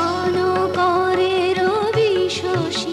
অনবরে রবি শশী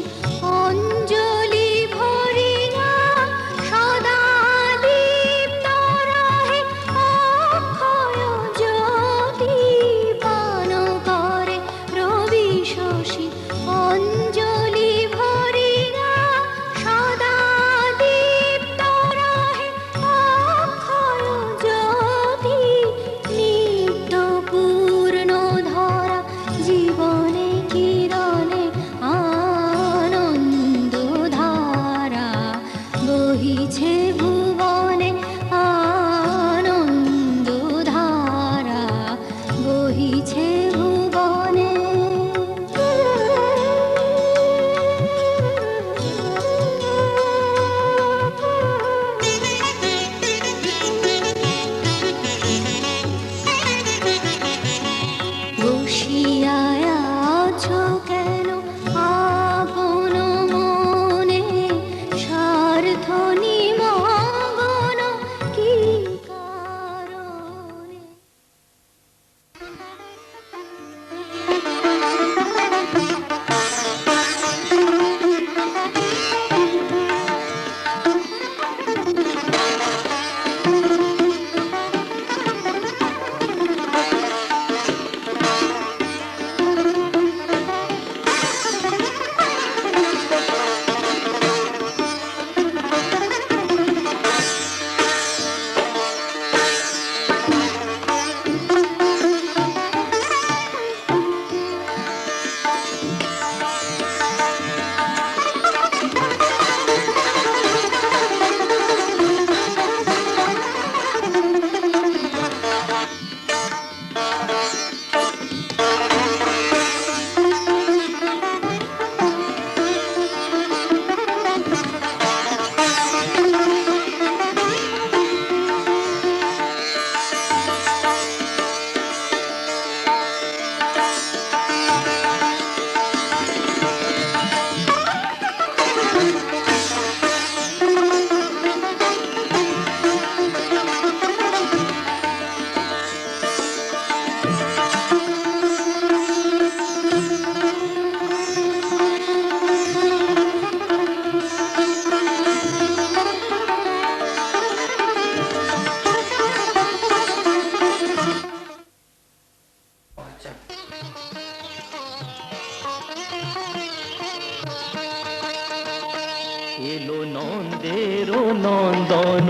এলো নন্দের নন্দন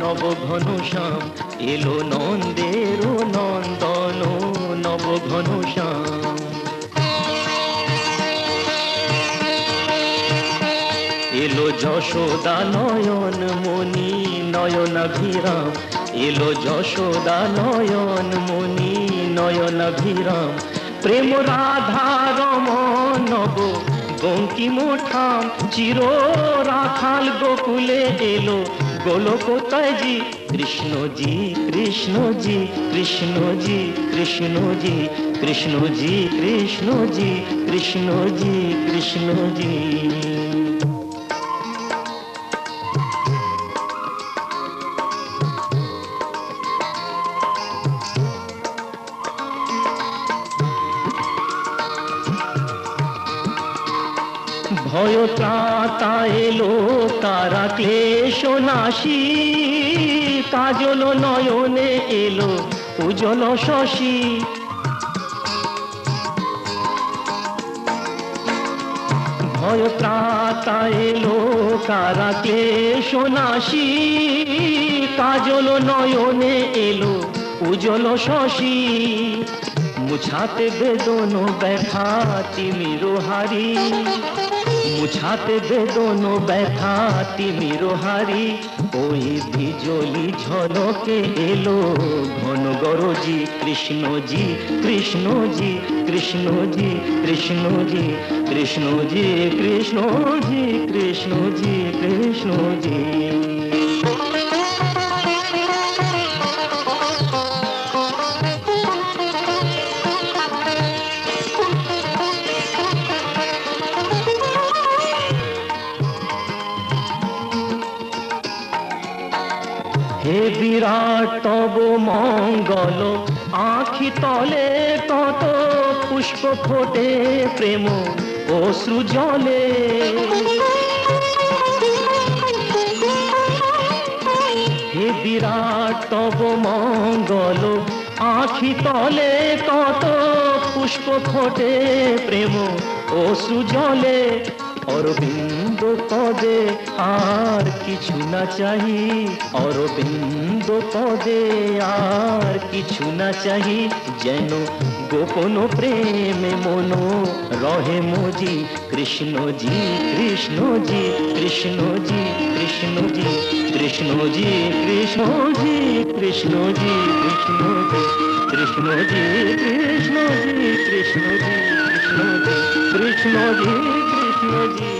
নব ঘন শ্যাম, এলো নন্দের নন্দন নব ঘন শ্যাম। এলো যশোদা নয়ন মণি নয়নাভিরাম, এলো যশোদা নয়ন মণি নয়নাভিরাম। প্রেম রাধা রমণ নব বঙ্কিম ঠাম, চির রাখাল গোকুলে এলো গোলকতাজি। কৃষ্ণজি কৃষ্ণজি কৃষ্ণজি কৃষ্ণজি কৃষ্ণজি কৃষ্ণজি কৃষ্ণজি কৃষ্ণজি। ভয় ত্রাতা এলো তারা ক্লেশ নাশী, কাজল নয়নে এলো উজ্জ্বল শশী। ভয় ত্রাতা এলো তারা ক্লেশ নাশী, কাজল নয়নে এলো উজ্জ্বল শশী। মুছাতে বেদন ব্যথা তিমির হারি, মুছাতে বেদন ব্যথা তিমির হারি। ওই বিজলি ঝলকে এলো ঘন গরজি। কৃষ্ণজি কৃষ্ণজি কৃষ্ণজি কৃষ্ণজি কৃষ্ণজি কৃষ্ণজি কৃষ্ণজি কৃষ্ণজি। হে বিরাট তব মঙ্গল, আঁখি তলে কত পুষ্প ফোটে প্রেম অশ্রু জলে। হে বিরাট তব মঙ্গল, আঁখি তলে কত পুষ্প ফোটে প্রেম অশ্রু জলে। অরবিন্দ পদে আর কিছু না চাহি, অরবিন্দ পদে আর কিছু না চাহি। যেন গোপন প্রেমে মন রহে মজি। কৃষ্ণজি কৃষ্ণজি কৃষ্ণজি কৃষ্ণজি কৃষ্ণজি কৃষ্ণজি কৃষ্ণজি কৃষ্ণজি কৃষ্ণজি কৃষ্ণজি কৃষ্ণজি কৃষ্ণজি কৃষ্ণজি কৃষ্ণজি।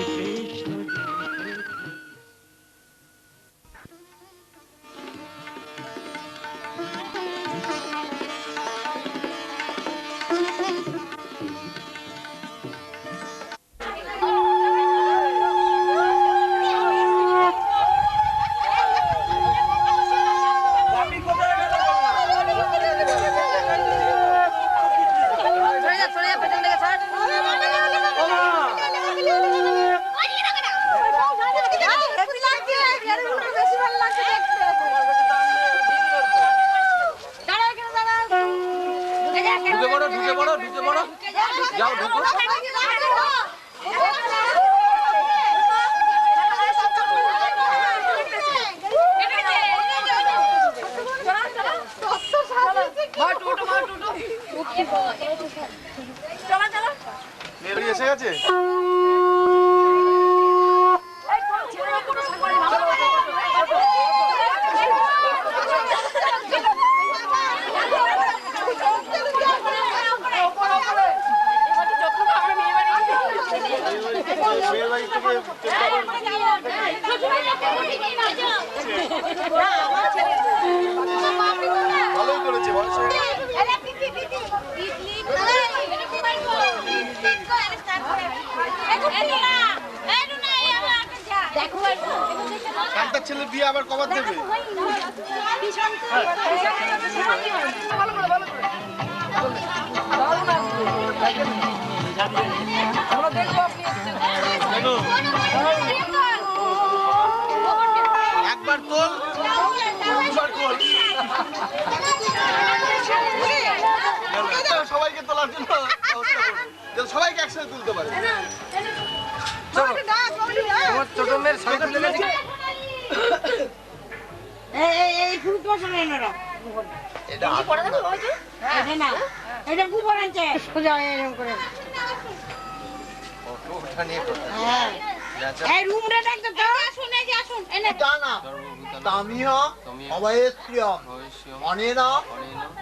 ছেলে বিয়ে আবার কবার দেবে? একবার তোল, দুবার তোল। সবাইকে তোলার জন্য সবাইকে একসাথে তুলতে পারে। তোমার ছোট মেয়ে এই ফুল পছন্দ নেই না এটা এটা না এটা কি বলেছে সোজা এরকম করে ওটা নিয়ে কথা হ্যাঁ এই রুমটা দেখতে তো আসুন এই যে আসুন এনে জানা তামিহ অবয়স্য অনেন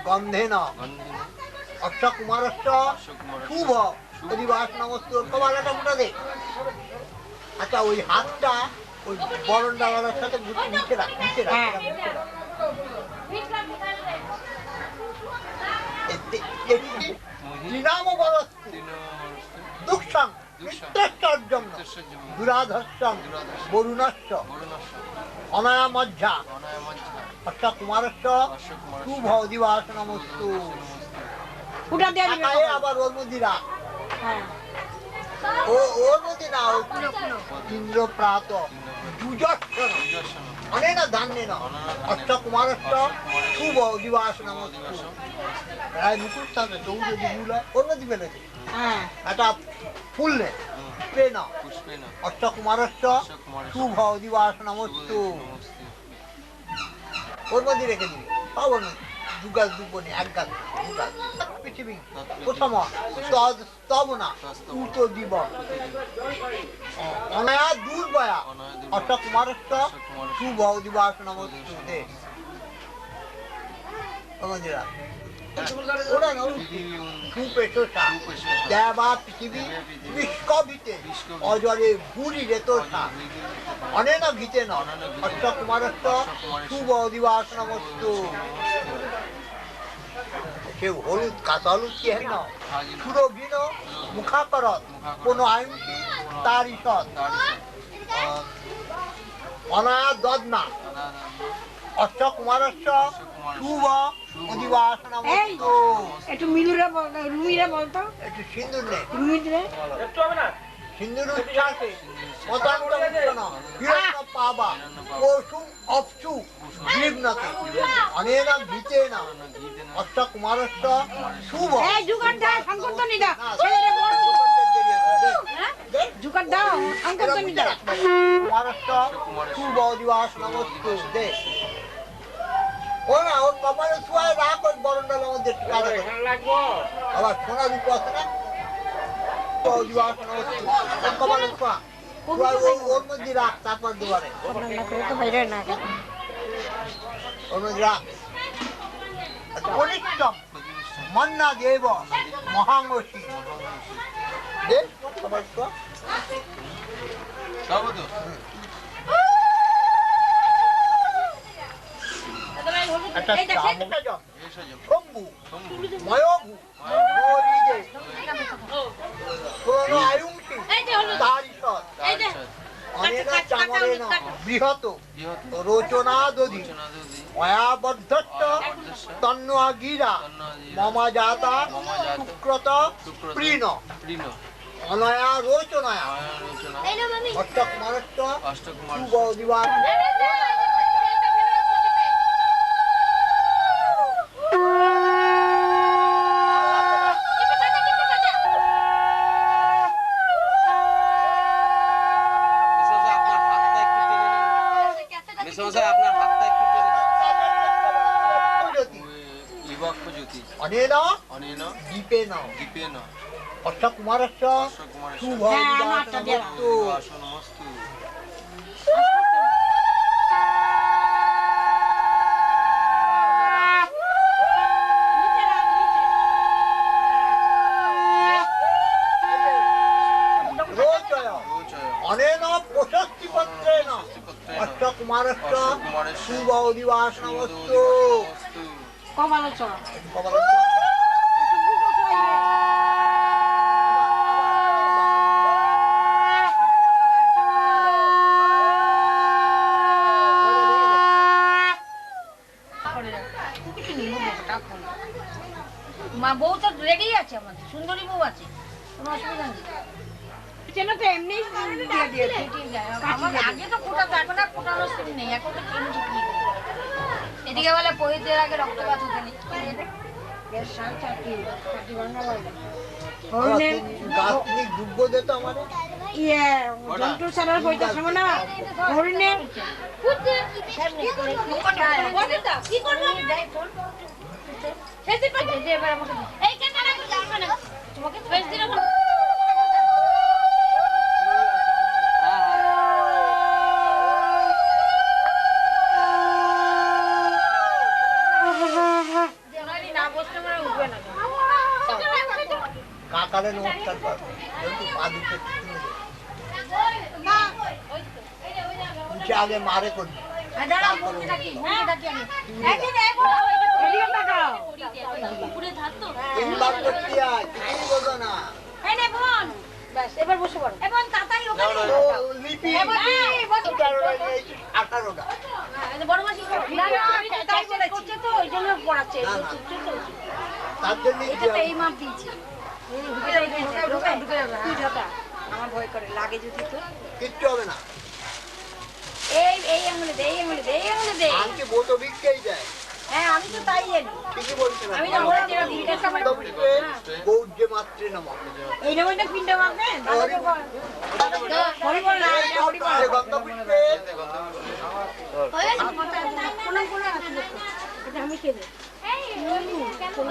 গন্ধেন অর্থ কুমারস্য শুভ পরিবাস নমস্ত কবালাটা মোটা দে আচ্ছা ওই হাতটা ওই বরণ ডালার সাথে নিচে রাখ নিচে রাখ তৃণাম বরস্তি দুঃসং নিত্যর্জম দুরাধস্যং বরুণস্য অনায়া মজ্জা অর্থ কুমারস্য শুভ দিবাস নমস্তু ওটা দিয়ে দিবে তাকায়ে আবার ওর মধ্যে রাখ হ্যাঁ ওর মধ্যে না ইন্দ্র প্রাত যুজস্বন অনেন ধান্যেন অর্থ কুমারস্য শুভ দিবাস নমস্তু প্রায় মুকুট থাকে চৌদ্দ দিগুলো ওর মধ্যে ফেলেছে হ্যাঁ একটা ফুল নে পেন অর্থ কুমারস্য শুভ দিবাস নমস্তু ওর মধ্যে রেখে দিবি পাবো না দুগাছ দুবনি এক গাছ দুগাছ পৃথিবী প্রথম তব না উত দিব অনয়া দুর্বয়া অর্থ কুমারস্য শুভ দিবাস নমস্তু দে ওরা না সুপেশা দেবা পৃথিবী বিষ্কভিতে অজরে ভুরি রেতসা অনেন ভিতে ন অর্থ কুমারস্য শুভ দিবাস নমস্তু সে হলুদ কাঁচা হলুদ কি হেন সুরভিন মুখাকরত কোন আয়ুষী তার ঈষৎ অনায়া দদনা অর্থ কুমারস্য শুভ দিবাস এই নমস্তু একটু মিলুরা বলতো রুমিরা বলতো একটু সিন্দুর নে রুমিরে সিন্দুর উচ্চাসে পতান্ত উচ্চন হিরণ্য পাবা পশু অপসু জীবনতে অনেন ভিতেন অর্থ কুমারস্য শুভ এই জুগার দাও সংকর্তনি দাও জুগার দাও সংকর্তনি দাও কুমারস্য শুভ দিবাস নমস্তু দে ও না ওর কপালে শুয়ায় রাখ ওই বরণডালের মধ্যে আবার সোনা রূপ আছে না দিবাস নমস্তু ওর কপালে শুয়া ওর মধ্যে রাখ তারপর দুয়ারে তো বাইরে না ওর মধ্যে রাখ অনিষ্টম মন্না দেব মহাঙ্গসী দে কপালে শুয়া একটা শম্ভু ময়ভূ পুরনো আয়ুষী তার ঈষৎ অনেন চামরেণ বৃহৎ রোচনা দধি ময়াবদ্ধস্য তন্না গিরা মমা জাতা শুক্রত প্রীণ অনয়া রোচনায়া অষ্টক মানস্য শুভ দিবাস অনেন দীপেন অর্থ কুমারস্য শুভ দিবাস নমস্তু রোচয় অনেন প্রশস্তি পত্রেণ অর্থ কুমারস্য শুভ দিবাস নমস্তু কমালো চল মা বউ তো রেডি আছে, আমাদের সুন্দরী বউ আছে, কোনো অসুবিধা নেই। চেনা তো এমনি দিয়ে দিয়েছে আমার আগে তো ফোটাতো, এখন আর ফোটানোর সিন নেই, এখন তো কিনে ঠিক নেই। এদিকে বলে পহিতের আগে রক্তপাত হতে নেই। গাছনি দুব্য দিত আমাদের ইয়ে জন্টু ছাড়ার বইটা শোনো না হরিণের কি করবো এবার আমাকে এই কেনটা না তোমাকে বেশ দিন কাকারে নমস্কার কর একটু পা দিতে আগে মারে করবি তিনবার করতে হয় কিছু বলবো না এবার বসে পড়ো এবং তাতাই ওখানে লিপি আঠারোটা বড় মাসি না তাই বলেছে তো ওই জন্য পড়াচ্ছে তার জন্য এই মাপ দিয়েছি আমার ভয় করে লাগে যদি তো কিচ্ছু হবে না এই আঙুলে দে এই আঙুলে দে এই আঙুলে দে আনকে বোতো বিক্রেই যায় হ্যাঁ আমি তো তাই জানি ঠিকই বলছি না আমি তো বলে দিলাম জিজ্ঞাসা করে গৌর্য মাত্রে নাম এই নবীনটা পিন্ডা মারবেন হরি বল না হরি বল গঙ্গা পুষ্পে কোন কোন আছে এটা আমি কে দে কোন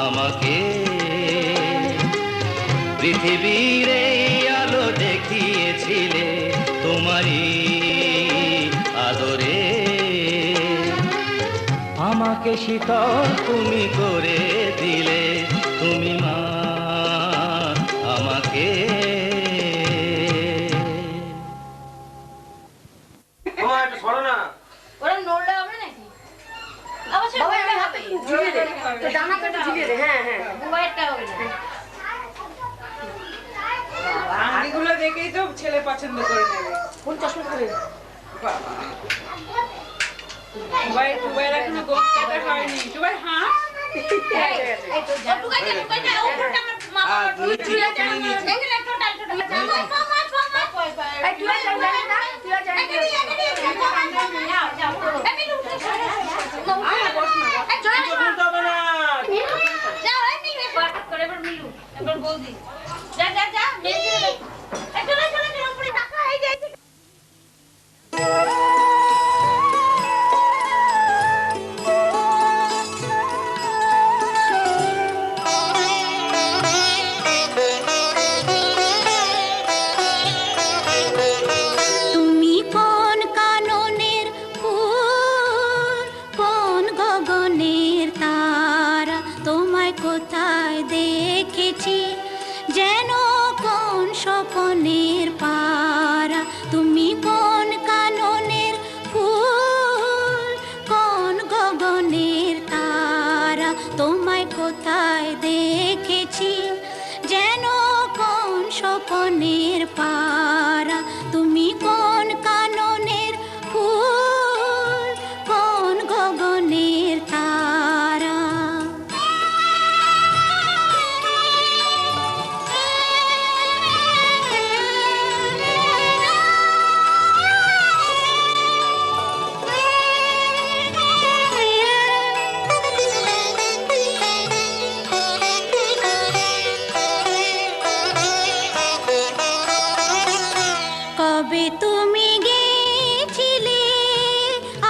আমাকে পৃথিবীর এই আলো দেখিয়েছিলে তোমারই আদরে আমাকে শীতল তুমি করে দিলে তুমি মা আমাকে ওরা নড়লে হবে নাকি আবার সে হবে ঝুলিয়ে দে তো ডানা কাটা ঝুলিয়ে দে হ্যাঁ হ্যাঁ মোবাইলটা হবে না আঙ্গিগুলো দেখেই তো ছেলে পছন্দ করে নেবে। কোন চশমা করে টুবাই এখনো গোপটা হয়নি। টুবাই হাঁ এই তো টুকাই দে ওপরটা আমার মা বাবা চুলে যায় এখানে একটু টাল এই তুই যাই না তুই যাই যাও যাও আমি উঠে এই চলে যাও এই মিলে করে এবার মিলু এবার বলদি যা যা যা মেয়ে দিলে এই চলে চলে উপরে টাকা এই যে গগনের পারা, তুমি কোন কাননের ফুল, কোন গগনের তারা। কবে তুমি গেছিলে,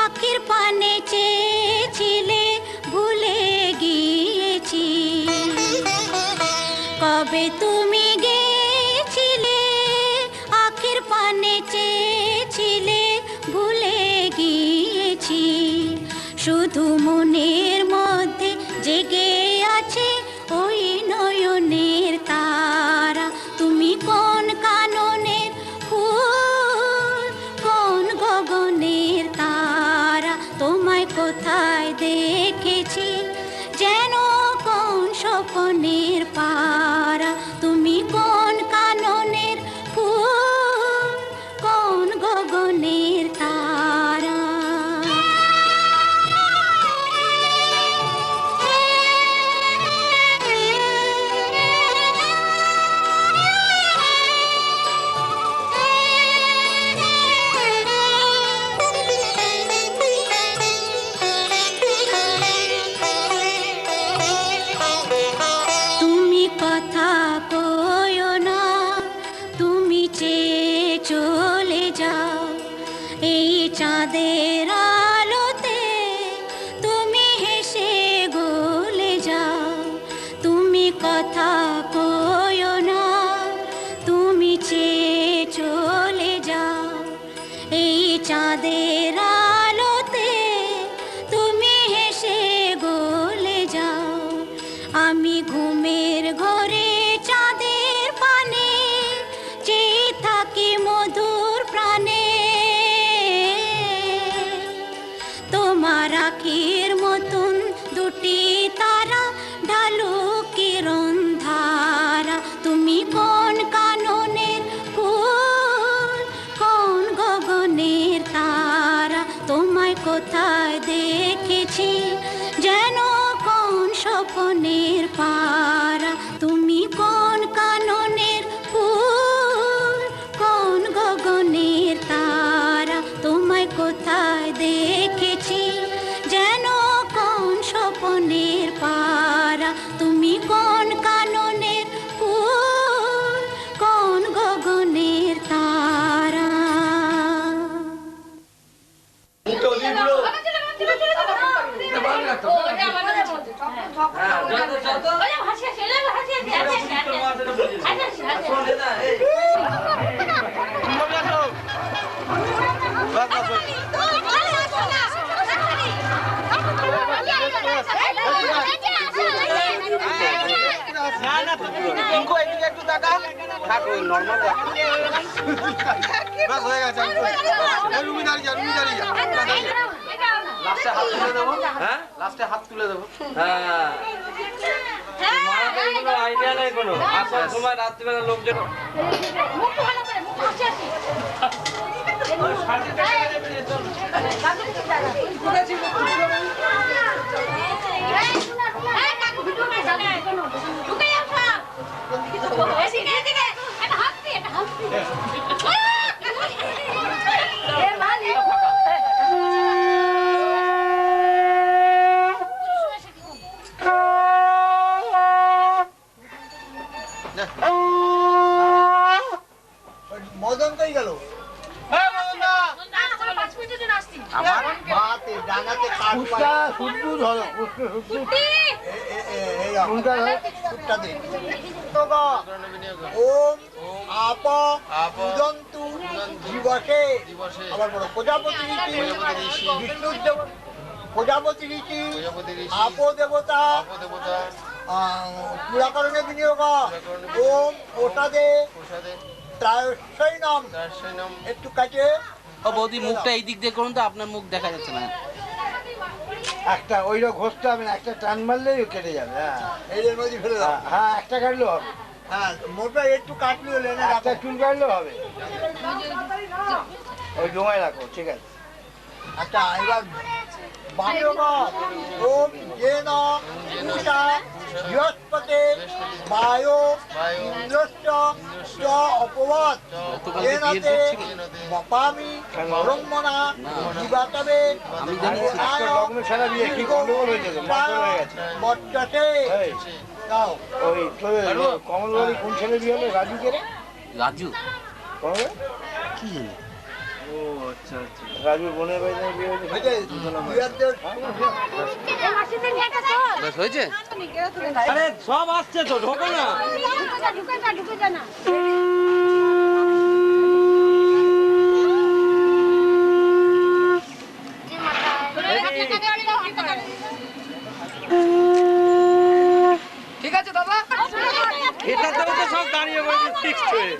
আখের পানে চেয়েছিলে, ভুলে গিয়েছি। কবে তুমি গেছিলে, আখের পানে চেয়েছিলে, ভুলে গিয়েছি। শুধু মনের মধ্যে জেগে আছে ওই নয়নের তারা, তুমি কোন কাননের ফুল, কোন গগনের তারা। তোমায় কোথায় দেখেছি যেন কোন স্বপ্নের পারা, তুমি কোন কাননের ফুল, কোন গগনের তারা। তুমি কথা কইও না, তুমি চেয়ে চলে যাও এই চাঁদের আলোতে, তুমি হেসে গলে যাও। তুমি কথা কইও না, তুমি চেয়ে চলে যাও এই চাঁদের আলোতে, তুমি হেসে গলে যাও। আমি ঘুমের ঘরে চাঁদের পানে চেয়ে থাকি মধুর প্রাণে, তোমার আখির মতন দুটি তারা ঢালু কিরণ ধারা। তুমি কোন কাননের ফুল, কোন গগনের তারা। তোমায় কোথায় দেখেছি যেন কোন স্বপ্নের পারা, তুমি কোন কাননের ফুল, কোন গগনের তারা। তোমায় কোথায় দেখেছি যেন কোন স্বপ্নের পারা, তুমি কোন কাননের ফুল, কোন গগনের তারা। লাস্টে হাত তুলে দেবো। হ্যাঁ, মারা তো এগুলো আইডিয়া নেই কোনো। আসার সময় রাত্রিবেলা লোকজন মদন কই গেল? আমার মাতে ডানাতে কাট শুদ্ধ ধরো, ওম আপ উদন্তু জীবসে। আবার বলো প্রজাপতি রীতি, বিষ্ণু প্রজাপতি রীতি, আপ দেবতা, পুরাকরণে বিনিয়োগ। ওম প্রসাদে ত্রায়স্বই নাম। একটু কাছে ও বৌদি মুখটা এই দিক দিয়ে করুন তো, আপনার মুখ দেখা যাচ্ছে না। একটা ওইটা ঘষতে হবে না, একটা টান মারলেই কেটে যাবে। হ্যাঁ এদের মধ্যে ফেলে দাও। হ্যাঁ একটা কাটলো হবে। হ্যাঁ মোটা একটু কাটলি হলে না একটা চুল কাটলেও হবে, ওই জমায় রাখো, ঠিক আছে। আচ্ছা এবার বায়ুগণ ওম যেন পূষা বৃহস্পতি বায়ু ইন্দ্রশ্চ চ অপবৎ যেনতে বপামি ব্রহ্মণা দিবাতবে লগ্ন ছাড়া বিয়ে কি গন্ডগোল হয়ে যাবে, মন্ডল হয়ে গেছে। বর্ততে এই, দাও ওই তোর কমলবাড়ি কোন ছেলে বিয়ে হলো? রাজু কে রে? রাজু কমল? কি জানি? ও আচ্ছা আচ্ছা, রাজুর বোনের বাড়ি থেকে বিয়ে হয়েছে। ব্যাস হয়েছে? আরে সব আসছে তো, ঢোকো না। ঢুকে যা না ঠিক আছে দাদা এটা তো সব দাঁড়িয়ে পড়েছে ফিক্সড হয়ে।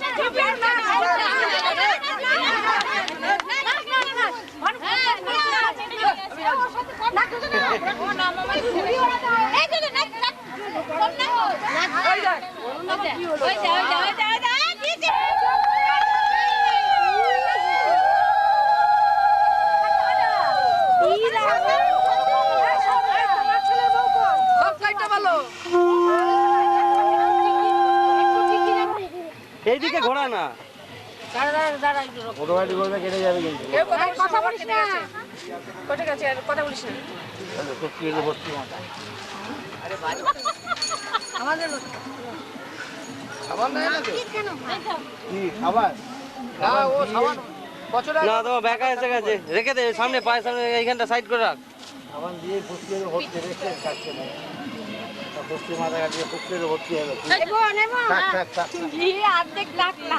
এইদিকে ঘোরা না, ছোট বাড়ি করবে, কেটে যাবে কিন্তু। কথা বলিস না কথা বলিস না সত্যি হলে ভর্তি মাথা। সাবান দেয় না তো কি খাবার? না ও সাবান বছরে না তোমার ব্যাকা এসে গেছে, রেখে দে সামনে, পায়ের সামনে এইখানটা সাইড করে রাখ। খাবার দিয়ে ফুসকে ভর্তি রেখে কাটছে না, ফুসকে মাথা কাটিয়ে ফুসকে ভর্তি হবে। থাক থাক থাক। অর্ধেক লাখ না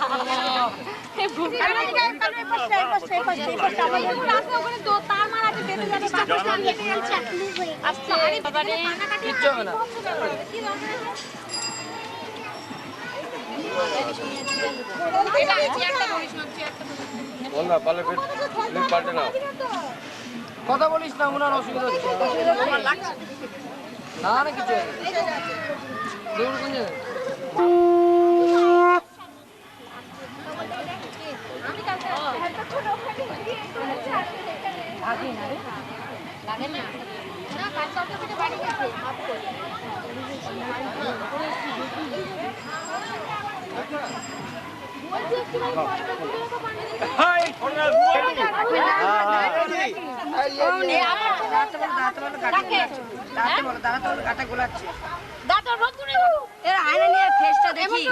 কিচ্ছু হবে না বল না, পালে পাল্টে না। কথা বলিস না, মনে হয় অসুবিধা হচ্ছে না না কিছু দৌড় কোন জায়গায়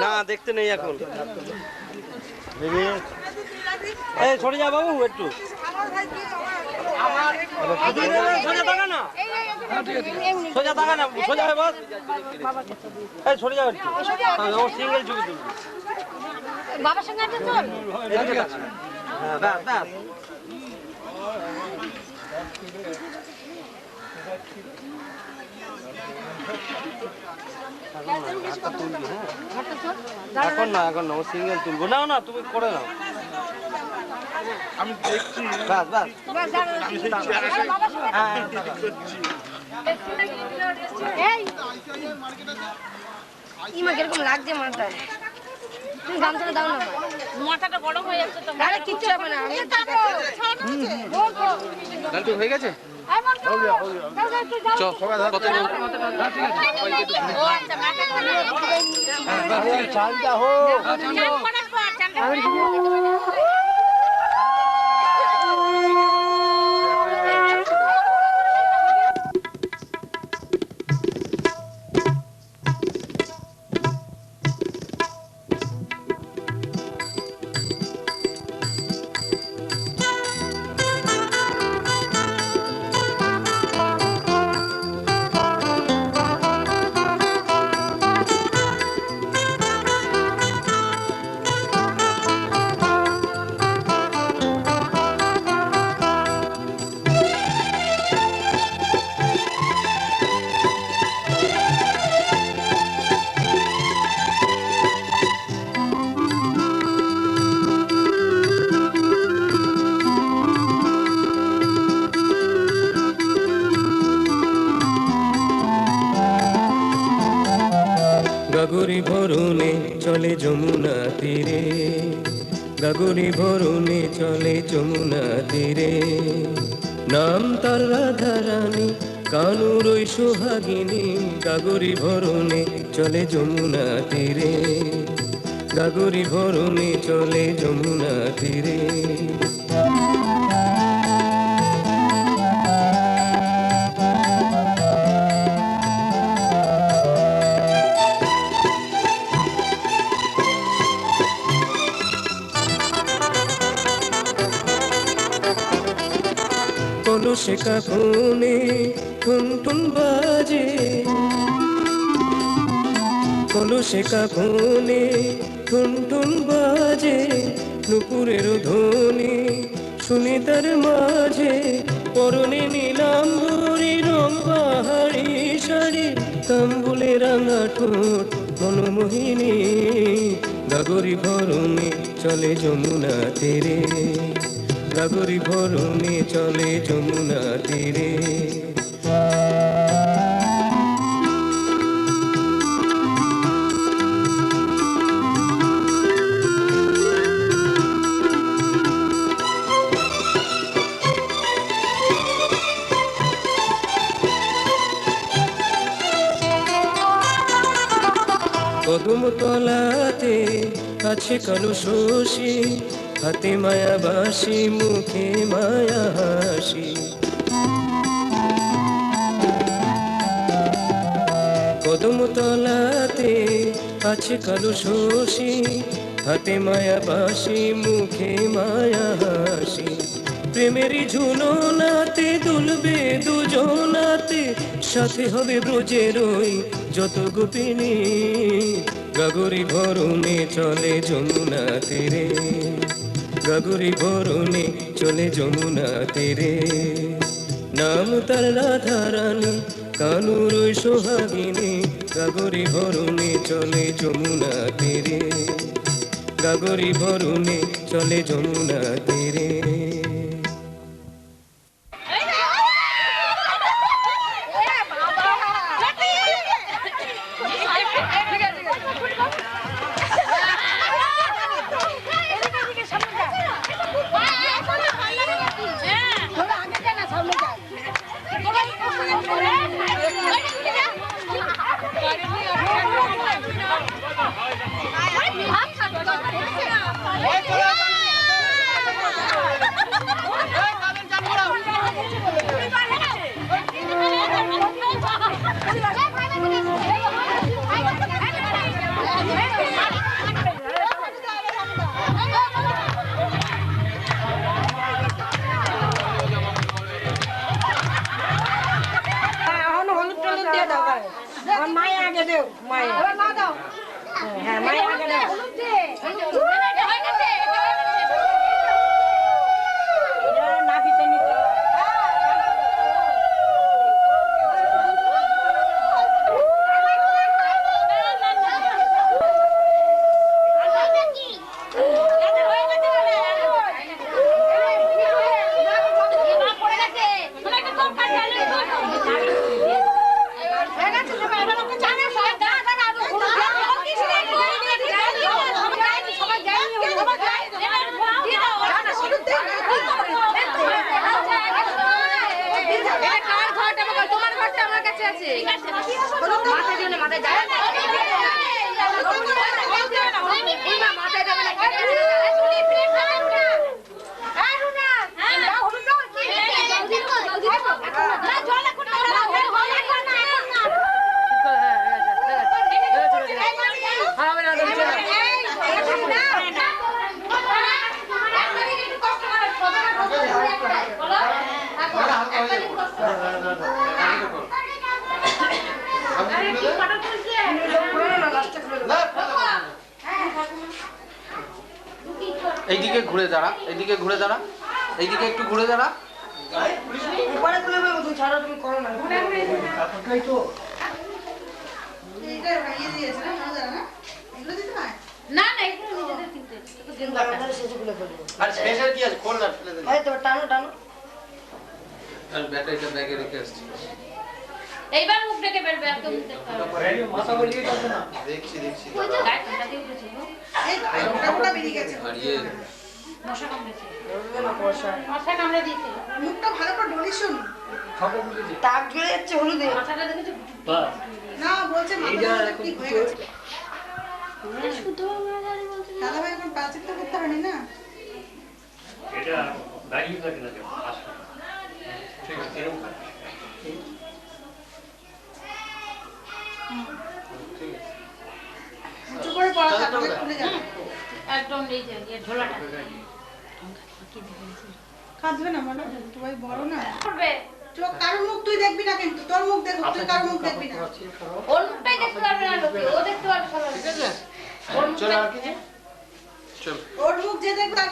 না দেখতে নেই এখন। এই সরে যা বাবু একটু, সোজা থাকা না, সোজা থাকা না, সোজা হয়ে বস। এই সরে যাও একটু, ও সিঙ্গেল ছবি তুলবি। বাবার সঙ্গে আছে তোর এদিকে আছে। হ্যাঁ ব্যাস ব্যাস। এখন না, এখন না, ও সিঙ্গেল তুলবো। না না তুমি করে নাও, আমি দেখছি। ব্যাস ব্যাস। ইমা কিরকম লাগছে মাথায়, তুমি গামছাটা দাও না, মাথাটা গরম হয়ে যাচ্ছে তো। আরে কিচ্ছু হবে না, আমি গালটু হয়ে গেছে? চ কত চালটা হোক। যমুনা তীরে, গাগরি ভরণে চলে যমুনা তীরে। নাম তার রাধারানী, কানুর ওই সোহাগিনী, গাগরি ভরণে চলে যমুনা তীরে, গাগরি ভরণে চলে যমুনা তীরে। কলসে কাকনে টুন টুন বাজে, কলসে কাকনে টুন টুন বাজে, নুপুরের ধ্বনি শুনি তার মাঝে। পরনে নীলাম্বরী রং পাহাড়ি শাড়ি, তাম্বুলে রাঙা ঠোঁট মনমোহিনী, গাগরি ভরণে চলে যমুনা তীরে, গাগরি ভরণে চলে যমুনা তীরে। কদম তলাতে আছে কালো শশী, হাতে মায়া বাসি, মুখে মায়া হাসি। কদম তলাতে আছে কালো শশী, হাতে মায়া বাসি, মুখে মায়া হাসি। প্রেমেরই ঝুলনাতে দুলবে দুজনাতে, সাথে হবে ব্রজের ওই যত গোপিনী, গাগরি ভরণে চলে যমুনা তীরে, গাগরি ভরণে চলে যমুনা তীরে। নাম তার রাধারানী, কানুর ওই সোহাগিনী, গাগরি ভরণে চলে যমুনা তীরে, গাগরি ভরণে চলে যমুনা তীরে। মায়ের আগে দেও, মায়ের হ্যাঁ মায়ের আগে দেও। নাভিতে নিতে এইদিকে ঘুরে দাঁড়া, এইদিকে ঘুরে দাঁড়া, এইদিকে একটু ঘুরে দাঁড়া। পরে তুলে দেবো, তুমি ছাড়ো, তুমি করো না। ওটাই তো না না এগুলো নিজেদের কিনতে আর স্পেশাল কি আছে? খোল না, ফেলে দে। এই তো টানো টানো। আর ব্যাটারিটা ব্যাগে রেখে আসছি। এইবার মুখ ডেকে বেরবে আর কেউ মুখ দেখতে হবে মাথা বলিয়ে যাচ্ছে না। ওই তো গায়ে ঠান্ডা দিয়ে উঠেছিল ওটা বেরিয়ে গেছে মশা কামড়েছে বর্ষা মশা কামড়ে দিয়েছে মুখটা ভালো করে ডলিস শুনি খাবো বুঝেছি। দাগ ঝরে যাচ্ছে হলুদে মাথাটা দেখেছো না বলছে মাথা ঠিক হয়ে গেছে শুদ্ধ দাদা ভাই এখন পাঁচিল তো করতে পারেনি না এটা দাঁড়িয়ে থাকে না কেন আসলে ঠিক আছে এরকম থাকে উঁচু করে পড়া থাকলে খুলে যাবে একদম এই যে ঝোলাটা কাঁদবে না মানে তুই বড় না করবে চোখ কারোর মুখ তুই দেখবি না কিন্তু তোর মুখ দেখো তুই কারোর মুখ দেখবি না ওর মুখটাই দেখতে পারবে না লোকে ও দেখতে পারবে সবাই ঠিক আছে চল আর কিছু চল ওর মুখ যে দেখবে তার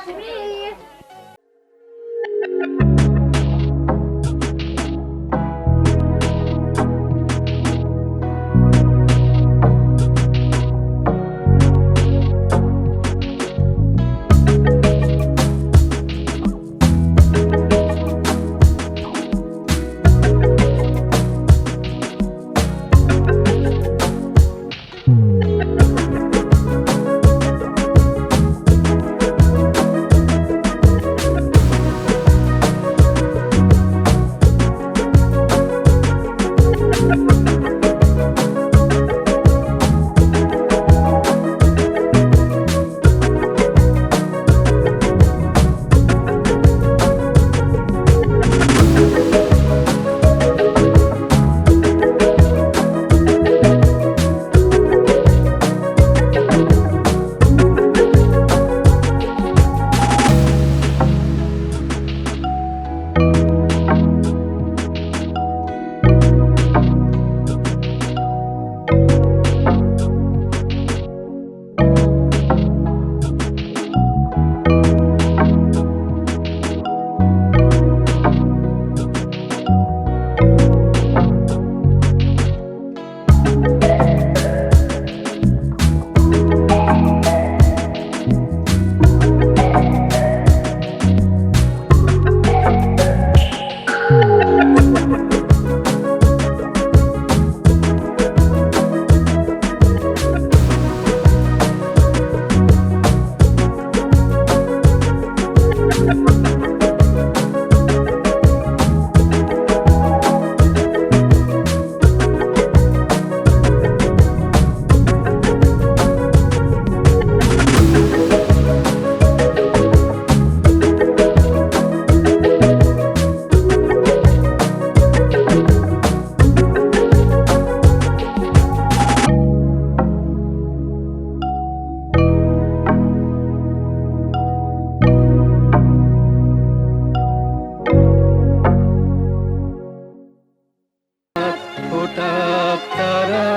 হঠাৎ তারা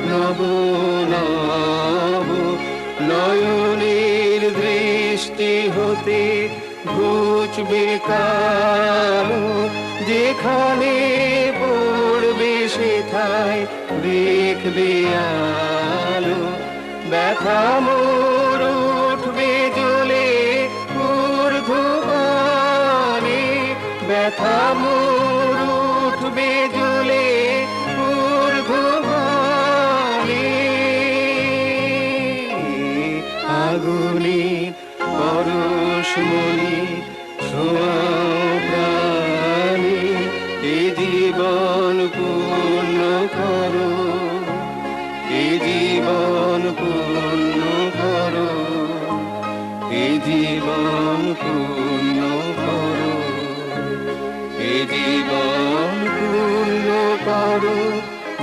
নব নব নয়নের দৃষ্টি হতে ঘুচবে কালো যেখানে পড়বে সেথায় দেখবে আলো ব্যথা মোর উঠবে জ্বলে ঊর্ধ্বগানে ব্যথা মোর উঠবে জ্বলে ঊর্ধ্বগানে আগুনের পরশমণি ছোঁয়াও প্রাণে এ জীবন পূর্ণ করো এ জীবন পূর্ণ করো এ জীবন পূর্ণ করো এ জীবন পূর্ণ করো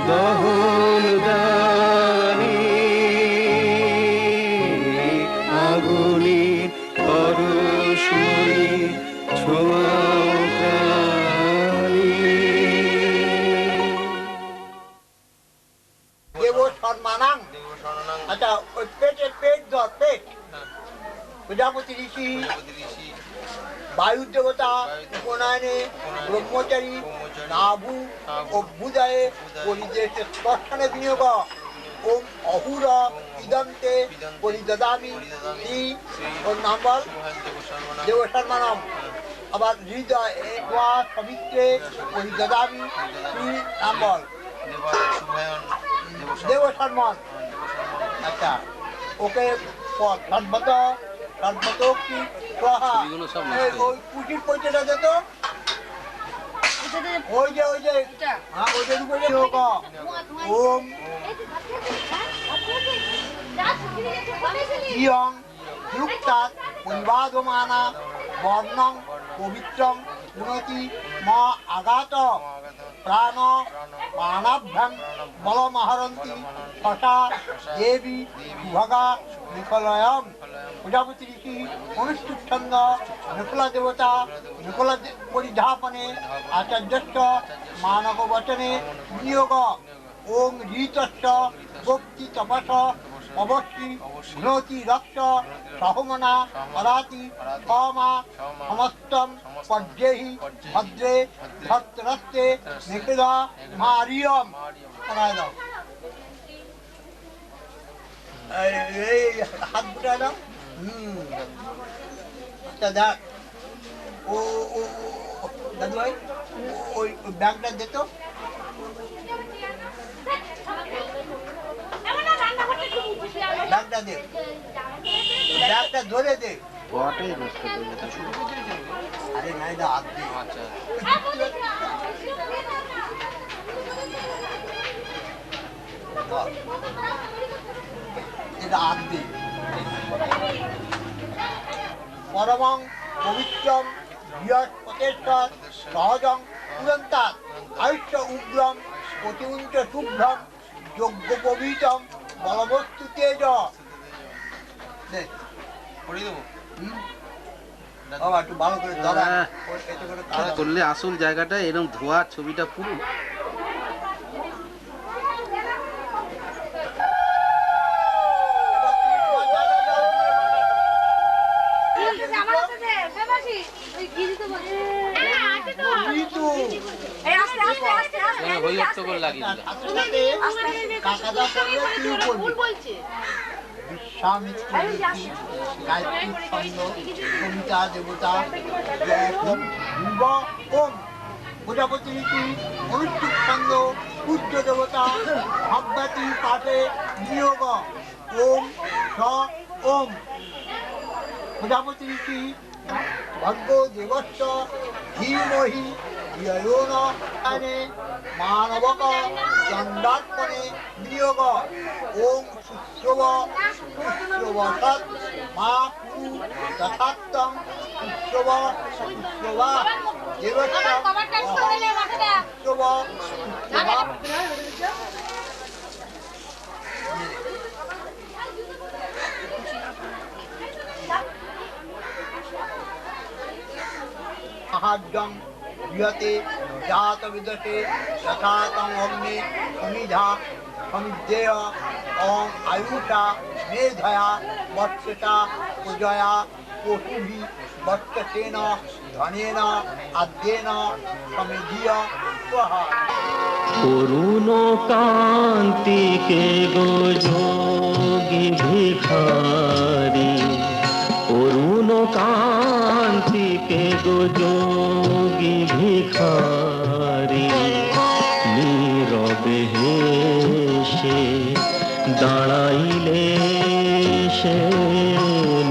দহন দানে আগুনের পরশমণি ছোঁয়াও প্রাণে দেব সম্মানাং আচ্ছা ওই পেটের পেট ধর পেট প্রজাপতি ঋষি বায়ুর দেবতা উপনয়নে ব্রহ্মচারী নাভু অভ্যুদয়ে পরিদেশে স্পর্শনে বিনিয়োগ ওম অহুর ইদন্তে পরিদদামি শ্রী ওর নাম বল দেব সম্মানম আবার হৃদয় সবিত্রে ওই গদাবি নাম বল দেব সম্মান। আচ্ছা ওকে সর্বত সর্বত কি ওই কুটির পয়সাটা যেত ওই যে হ্যাঁ ওইটার উপরে ওম ইয়ং যুক্তাৎ পরিবাদমানা বর্ণং পবিত্রং উন্নতি মা আঘাত প্রাণ মানাভ্যাং বলমহরন্তি তথা দেবী ভগা নিকলয়ম। প্রজাপতি ঋষি অনুষ্ঠিত ছন্দ নকুলা দেবতা নকুলা পরিধাপনে আচার্যস্য মানব বচনে নিয়োগ ওং ঋতস্য ভক্তি তপস অবশ্যি ঘ্নতি রক্ত সহমনা পরাতি ক্ষমা সমস্তম পর্যেহি ভদ্রে ভদ্রস্তে নিখিল মারিয়ম। পড়ায় দাও এই হাত বুটায় দাও। আচ্ছা দেখ ও দাদু ভাই ওই ব্যাগটা দিত ব্যাগটা দে ব্যাগটা ধরে দে। আরে নাই দা হাত দে। এটা হাত দে। পরমং পবিত্রম বৃহস্পতেশ্বর সহজং পুরন্তাৎ আয়ুষ্য উগ্রম প্রতিউঞ্চ শুভ্রম যজ্ঞ পবিতম বলবস্তু তেজ। একটু ভালো করে করলে আসল জায়গাটা এরকম ধোয়ার ছবিটা পুরো কবিতা দেবতা প্রজাপতি ঋষি অনুষ্ঠিত ছন্দ পূজ্য দেবতা ভগবতী পাঠে নিয়োগ ওম স ওম। প্রজাপতি ঋষি ভর্গ দেবস্য ধীমহি ধিয়ো ন মানবক দণ্ডার্পণে নিয়োগ ওম শুশ্রব শুশ্রবসৎ মা কুরু তথাত্তম শুশ্রব শুশ্রবা দেবস্য শুশ্রব শুশ্রবা। সাহায্যং বৃহতে জাত বিদশে তথা তং অগ্নে সমিধা সমিদ্ধেয় অং আয়ুষা মেধয়া বৎসতা পূজয়া পশুভি বৎসেন ধনেন আদ্যেন সমিধিয় স্বহা। করুণ কান্তিকে গো যোগী ভিখারি করুণ কান্তিকে গো যোগী ভিখারি নীরবে হেসে দাঁড়াইলে সে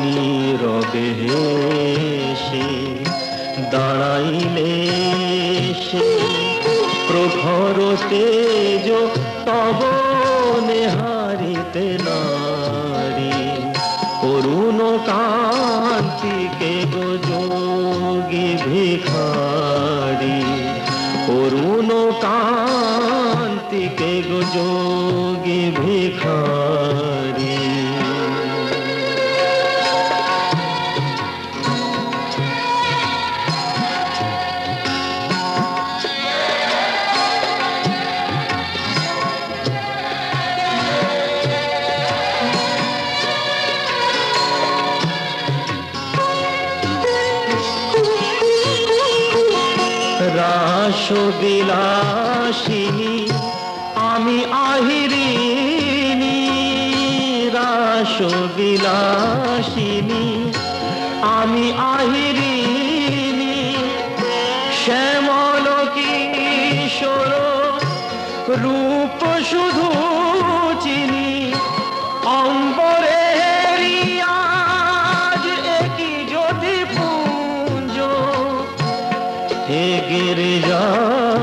নীরবে হেসে দাঁড়াইলে সে প্রখর তেজ তব নেহারিতে নারী করুণ কান্তিকে গো যোগী ভিখারি করুণ কান্তিকে গো যোগী ভিখারি। রাসবিলাসিনী আমি আহিরিনী রাসবিলাসিনী আমি আহিরিনী রূপ শুধু চিনি অম্বরেরই আজ একই যদি পুঞ্জ হে গিরিজাপতি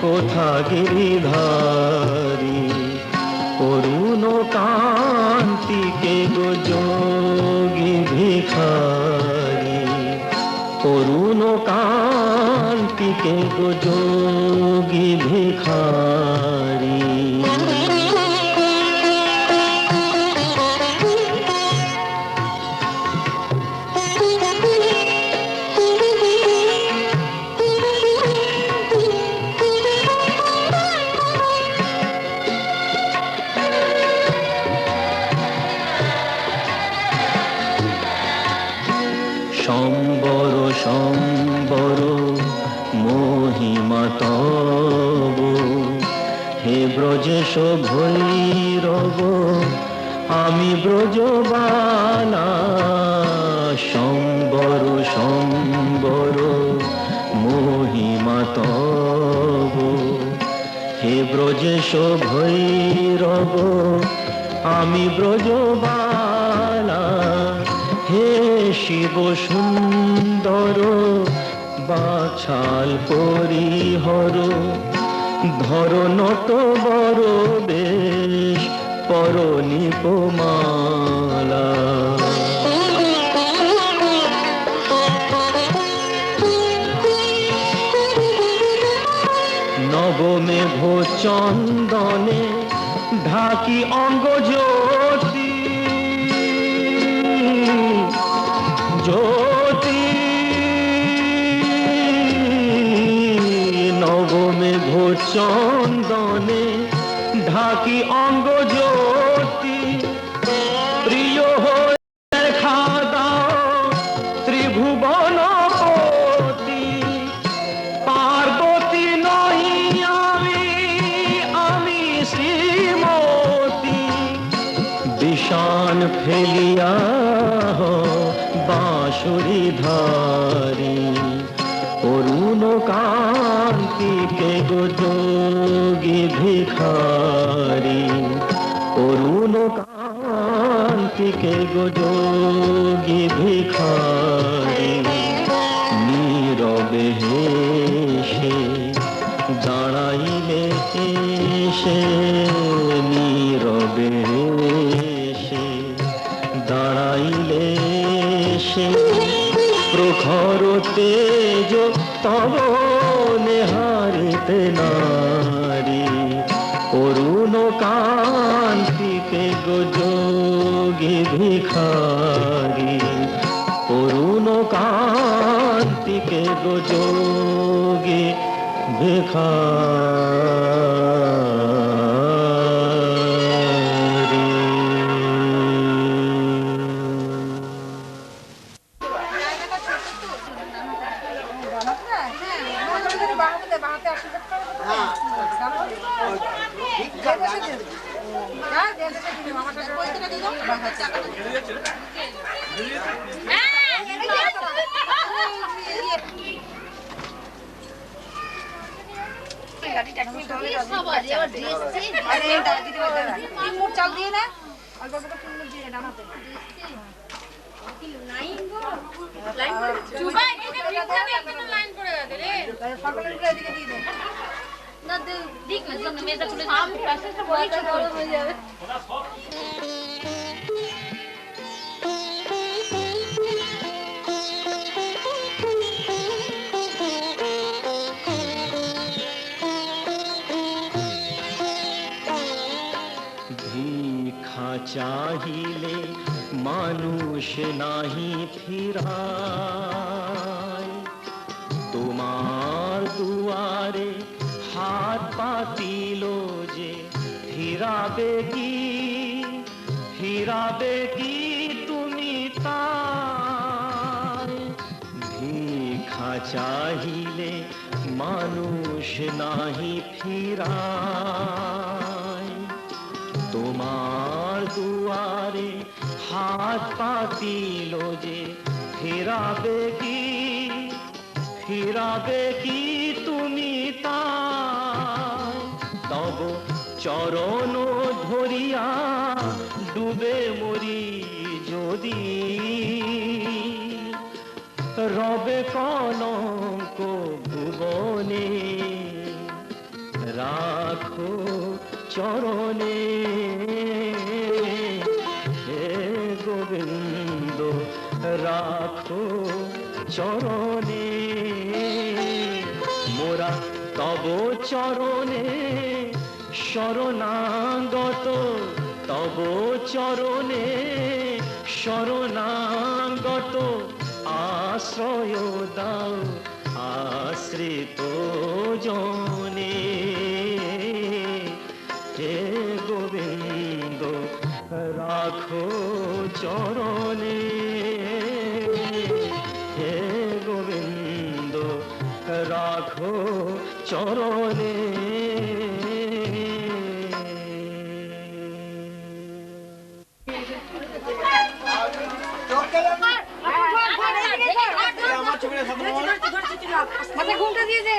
কোথা গিরিধারী করুণ কান্তিকে গো যোগী ভিখারী করুণ কান্তিকে গো যোগী ভিখারী সম্বর সম্বর মহিমা তব হে ব্রজেশ ভৈরব আমি ব্রজবালা সম্বর সম্বর মহিমা তব হে ব্রজেশ ভৈরব আমি ব্রজবালা হে শিব সুন্দর বাছাল পরিহর ধর নত বর বেশ পর নিপমালা নবমেঘ চন্দনে ঢাকি অঙ্গ জ্যোতি জ্যোতি নবমেঘ চন্দনে ঢাকি অঙ্গ জ্যোতি প্রিয় হয়ে দেখা দাও ত্রিভুবনপতি পার্বতী নই আমি শ্রীমতী বিষান ফেলিয়া বাঁশুরি ধারী অরুণ কান্তিকে গো যোগী ভিখারী অরুণ কান্তিকে গো যোগী ভিখারী নীরবে হেসে দাঁড়াইলে এসে নীরবে হেসে দাঁড়াইলে সে প্রখর তেজ তব নেহারিতে নারী অরুণ কান্তিকে গো যোগী ভিখারী অরুণ কান্তিকে গো যোগী ভিখারী চাল দিয়ে না ভিক্ষা চাহিলে মানুষ নাহি ফিরায় তোমার দুয়ারে হাত পাতিল যে ফিরাবে কি তুমি তাই ভিক্ষা চাহিলে মানুষ নাহি ফিরায় তোমার দুয়ারে হাত পাতিল যে ফিরাবে কি তুমি তাই তব চরণ ধরিয়া ডুবে মরি যদি রবে কলঙ্ক ভুবনে রাখো চরণে হে গোবিন্দ রাখো চরণে মোরা তব চরণে শরণাগত তব চরণে শরণাগত আশ্রয় দাও আশ্রিত জনে হে গোবিন্দ রাখো চরণে হে গোবিন্দ রাখো চরণে মাথা ঘুমটা দিয়ে দে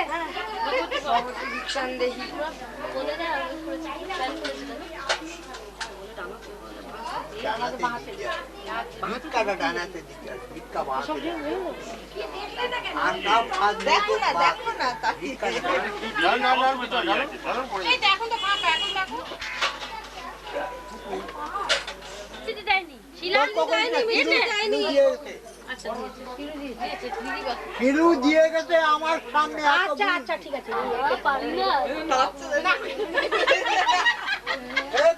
ফিরু দিয়ে গেছে আমার সামনে। আচ্ছা আচ্ছা ঠিক আছে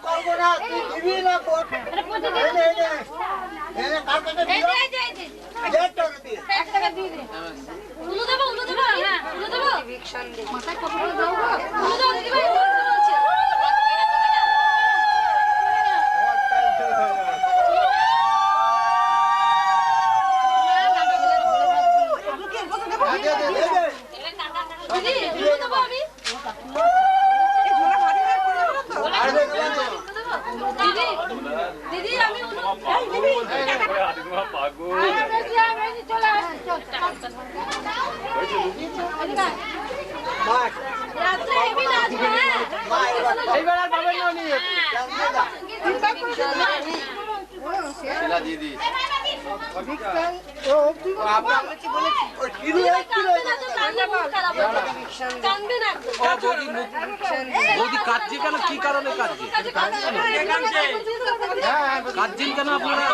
করবো না, তুই দিবি না দিদি আমি বৌদি কাঁদছে কেন? কি কারণে কাঁদছে? কাঁদছেন কেন আপনারা?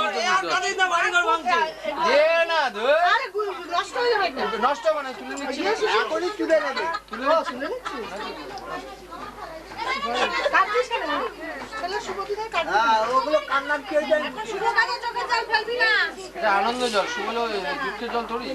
নষ্ট হবে না, তুলে নিচ্ছি, এখনই তুলে নেবে। ওগুলো কান্নার কেউ যায় আনন্দ জল, শুভ দুঃখের জল থরি।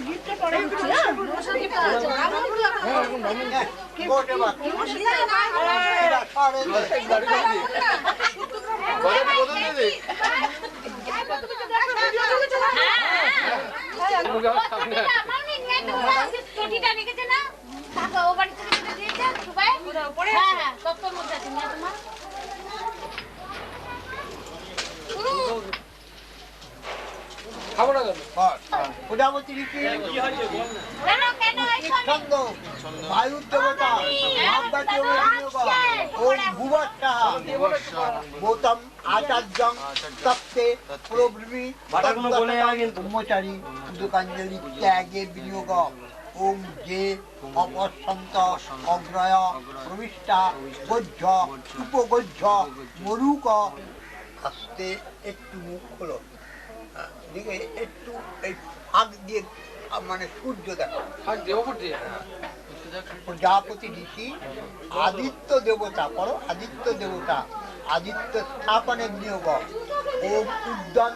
খাবো না কেন? প্রজাপতি ঋষি ছন্দ বায়ুর দেবতা ওম ভুবৎসা গৌতম আচার্যং তপ্তে প্রব্রবী ব্রহ্মচারী দুকাঞ্জলি ত্যাগে বিনিয়োগ ওম যে অপসন্ত অগ্রয় প্রবিষ্টা গজ্জ উপগজ্জ মরুক। আস্তে একটু মুখ হলো, দিকে একটু এই ফাঁক দিয়ে মানে সূর্য দেখো। প্রজাপতি ঋষি আদিত্য দেবতা, পড়ো আদিত্য দেবতা, আদিত্য স্থাপনের নিয়োগ ওম উদ্যান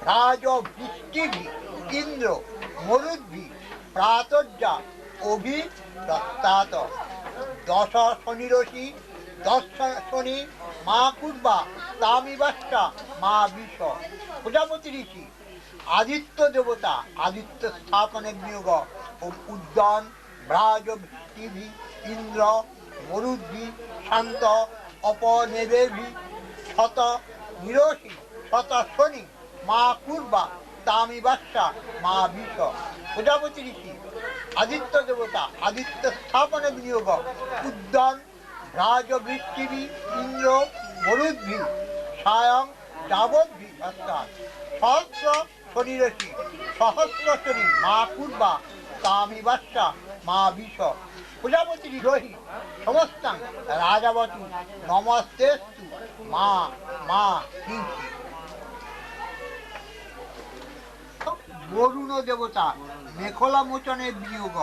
রাজ বৃষ্টিভি ইন্দ্র মরুদ্ভি প্রাতর্যা অভি দত্তাত দশ শনিরসি দশ শনি মা কুর্বা তামিবাস্তা মা বিষ। প্রজাপতি ঋষি আদিত্য দেবতা, আদিত্য স্থাপনের নিয়োগ ওম উদ্যান ভ্রাজ বৃষ্টিভি ইন্দ্র মরুদ্ভি শান্ত অপনেবেভি শত নিরসি শত শনি মা কুর্বা তামিবাস্তা মা বিষ। প্রজাপতি ঋষি আদিত্য দেবতা, আদিত্য স্থাপনের বিনিয়োগ উদ্যান রাজবৃত্তিভি ইন্দ্র মরুদ্ভি স্বয়ং যাবদ্ভি অর্থাৎ সহস্র শরীরসী সহস্র শরীর মা পূর্বা কামি বাচ্চা মা বিষ প্রজাপতি রোহি সমস্তাং রাজাবতী নমস্তেস্তু মা মা হিংসি। বরুণ দেবতা মেখলা মোচনে বিয়োগ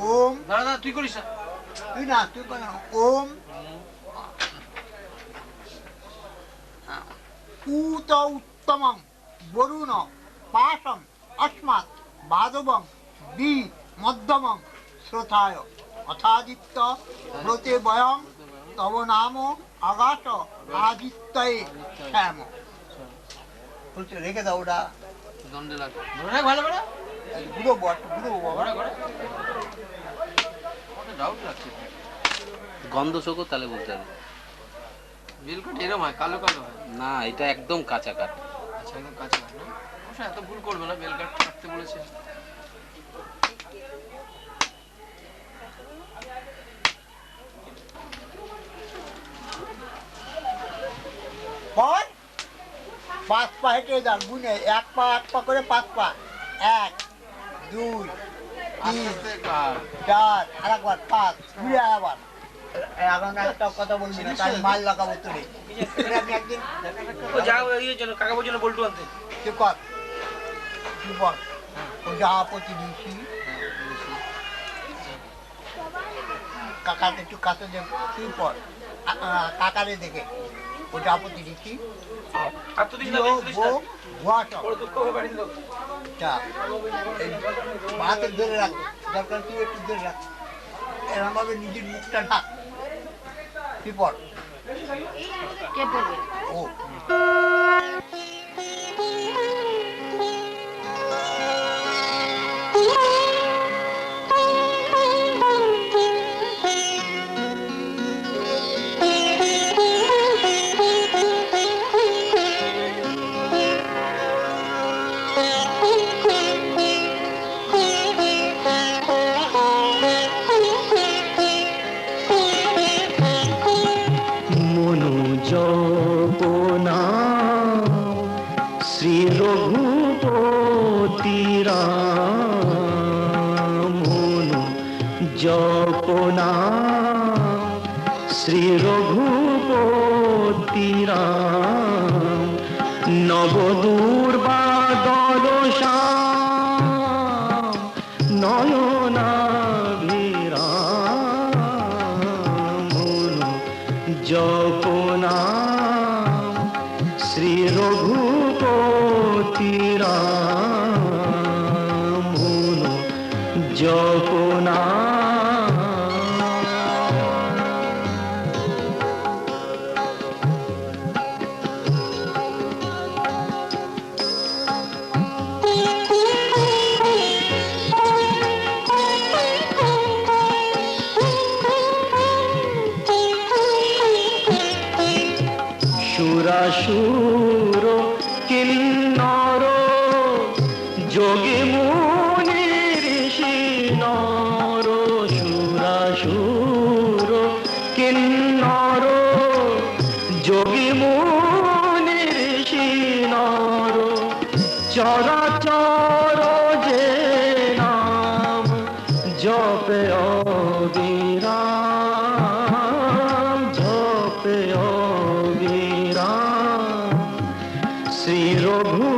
ওম দাদা তুই করিস না, তুই না তুই কর ওম উত উত্তমং বরুণ পাশং অস্মাৎ বাদবং বি মধ্যমং শ্রোথায় অথাদিত্য ব্রতে বয়ং তব নাম আকাশ আদিত্যয়ে শ্যাম। বলছে রেখে দাও ওটা দণ্ডে লাগে ভালো করে গুঁড়ো বট গুঁড়ো বাবা ডাউট লাগছে। গন্ধ শোকো তাহলে বুঝতে হবে। বেলকাঠ এরম হয়, কালো কালো হয় না, এটা একদম কাঁচা কাঠ। আচ্ছা একদম কাঁচা হয় না, অবশ্য এত ভুল করবে না, বেলকাঠ কাটতে বলেছে। পর 5 পা হেঁটে যান গুনে 1 পা 1 পা করে 5 পা 1 2 3 4 আরেকবার 5 ঘুরে আবার এখন একটা কথা বলবি না তাই মাল লাগাবো তোরে। আমি একদিন ও যাও এই জন্য কাকা বলছিল বল্টু আনতে। চুপ কর চুপ কর ও যাপতি দিছি কাকাতে একটু কাছে যে চুপ কর কাকারে দেখে ও যাপতি দিছি আর তো দিস না হাতে ধরে রাখ দরকার তুই একটু ধরে রাখ এরকম ভাবে নিজের মুখটা ঢাক তুই পড় কে পড়বে? ও জপনা শ্রী রঘুপতি রাম নবদুর্বাদল শ্যাম নয়নাভিরাম জপনা শ্রী রঘুপতি রাম জপনা সুরাসুর কিন্নর যোগী মুনি ঋষি নর সুরাসুর কিন্নর যোগী মুনি ঋষি নর চরাচর যে নাম জপে অবিরাম জপে শ্রী রঘু